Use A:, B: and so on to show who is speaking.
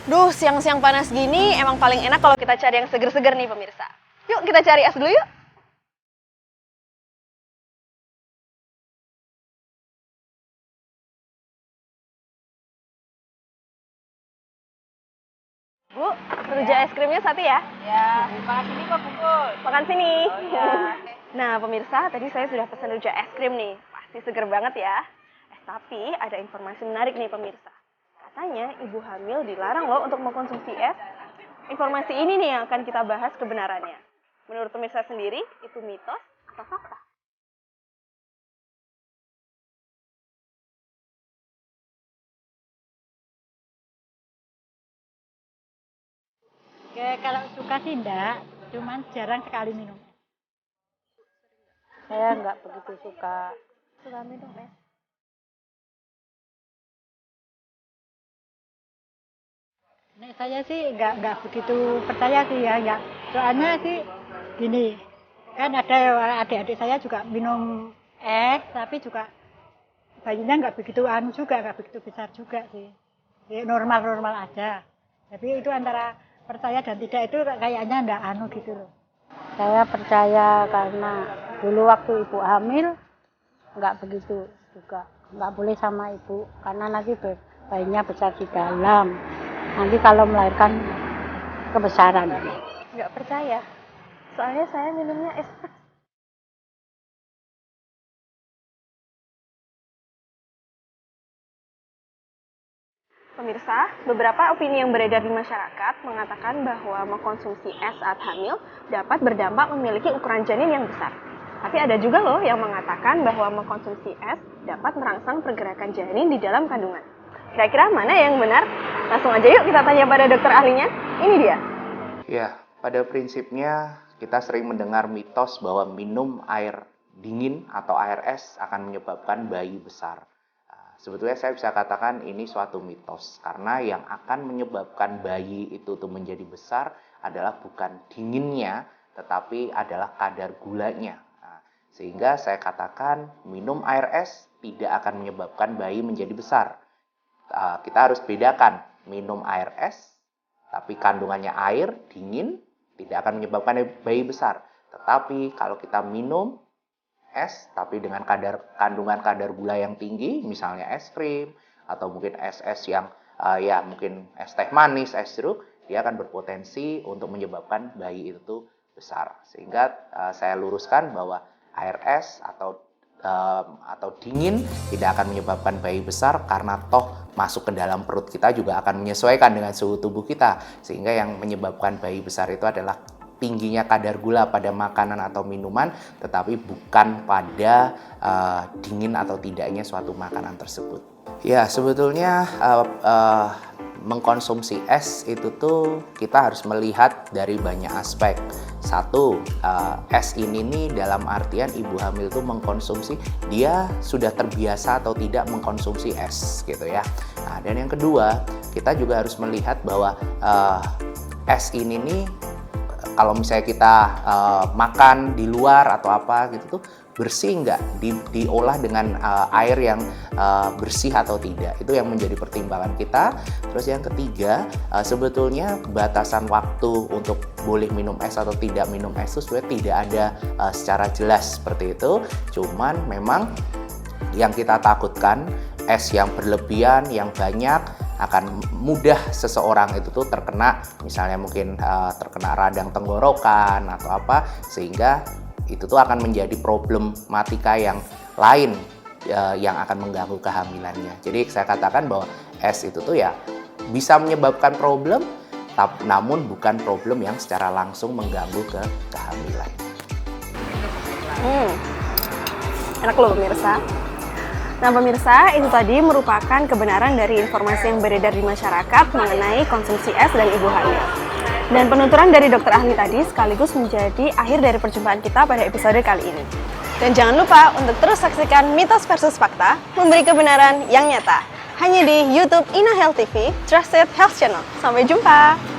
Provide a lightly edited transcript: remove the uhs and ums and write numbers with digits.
A: Duh, siang-siang panas gini emang paling enak kalau kita cari yang seger-seger nih pemirsa. Yuk kita cari es dulu yuk. Bu, rujak es krimnya satu ya?
B: Ya, makan sini kok bungkus.
A: Makan sini.
B: Oh iya.
A: Nah pemirsa, tadi saya sudah pesan rujak es krim nih. Pasti seger banget ya. Tapi ada informasi menarik nih pemirsa. Katanya ibu hamil dilarang loh untuk mengkonsumsi es. Informasi ini nih yang akan kita bahas kebenarannya. Menurut pemirsa sendiri, itu mitos atau fakta?
B: Oke, kalau suka sih enggak, cuman jarang sekali minum. Saya enggak begitu suka.
A: Suka minum es.
B: Nek saya sih enggak begitu percaya sih ya, enggak. Soalnya sih gini, kan ada adik-adik saya juga minum es, tapi juga bayinya enggak begitu juga, enggak begitu besar juga sih. Jadi normal-normal aja. Tapi itu antara percaya dan tidak itu kayaknya enggak gitu loh. Saya percaya karena dulu waktu ibu hamil enggak begitu juga. Enggak boleh sama ibu karena nanti bayinya besar di dalam. Nanti kalau melahirkan kebesaran.
A: Nggak percaya. Soalnya saya minumnya es. Pemirsa, beberapa opini yang beredar di masyarakat mengatakan bahwa mengkonsumsi es saat hamil dapat berdampak memiliki ukuran janin yang besar. Tapi ada juga loh yang mengatakan bahwa mengkonsumsi es dapat merangsang pergerakan janin di dalam kandungan. Kira-kira mana yang benar? Langsung aja yuk kita tanya pada dokter ahlinya. Ini dia.
C: Ya, pada prinsipnya kita sering mendengar mitos bahwa minum air dingin atau air es akan menyebabkan bayi besar. Sebetulnya saya bisa katakan ini suatu mitos karena yang akan menyebabkan bayi itu tuh menjadi besar adalah bukan dinginnya tetapi adalah kadar gulanya. Sehingga saya katakan minum air es tidak akan menyebabkan bayi menjadi besar. Kita harus bedakan minum air es tapi kandungannya air dingin tidak akan menyebabkan bayi besar. Tetapi kalau kita minum es tapi dengan kandungan kadar gula yang tinggi, misalnya es krim atau mungkin es-es yang mungkin es teh manis, es jeruk, dia akan berpotensi untuk menyebabkan bayi itu besar. Sehingga saya luruskan bahwa air es atau dingin tidak akan menyebabkan bayi besar karena toh masuk ke dalam perut kita juga akan menyesuaikan dengan suhu tubuh kita, sehingga yang menyebabkan bayi besar itu adalah tingginya kadar gula pada makanan atau minuman, tetapi bukan pada dingin atau tidaknya suatu makanan tersebut. Ya, sebetulnya mengkonsumsi es itu tuh kita harus melihat dari banyak aspek. Satu, es ini nih dalam artian ibu hamil tuh mengkonsumsi, dia sudah terbiasa atau tidak mengkonsumsi es gitu ya. Nah, dan yang kedua, kita juga harus melihat bahwa es ini nih kalau misalnya kita makan di luar atau apa gitu tuh bersih nggak, diolah dengan air yang bersih atau tidak, itu yang menjadi pertimbangan kita. Terus yang ketiga, sebetulnya batasan waktu untuk boleh minum es atau tidak minum es itu sebenarnya tidak ada secara jelas seperti itu. Cuman memang yang kita takutkan es yang berlebihan, yang banyak akan mudah seseorang itu tuh terkena, misalnya mungkin terkena radang tenggorokan atau apa, sehingga itu tuh akan menjadi problematika yang lain yang akan mengganggu kehamilannya. Jadi saya katakan bahwa es itu tuh ya bisa menyebabkan problem, namun bukan problem yang secara langsung mengganggu ke kehamilan.
A: Enak loh pemirsa. Nah pemirsa, itu tadi merupakan kebenaran dari informasi yang beredar di masyarakat mengenai konsumsi es dan ibu hamil. Dan penuturan dari dokter ahli tadi sekaligus menjadi akhir dari perjumpaan kita pada episode kali ini. Dan jangan lupa untuk terus saksikan Mitos versus Fakta, memberi kebenaran yang nyata. hanya di YouTube Ina Health TV, Trusted Health Channel. Sampai jumpa!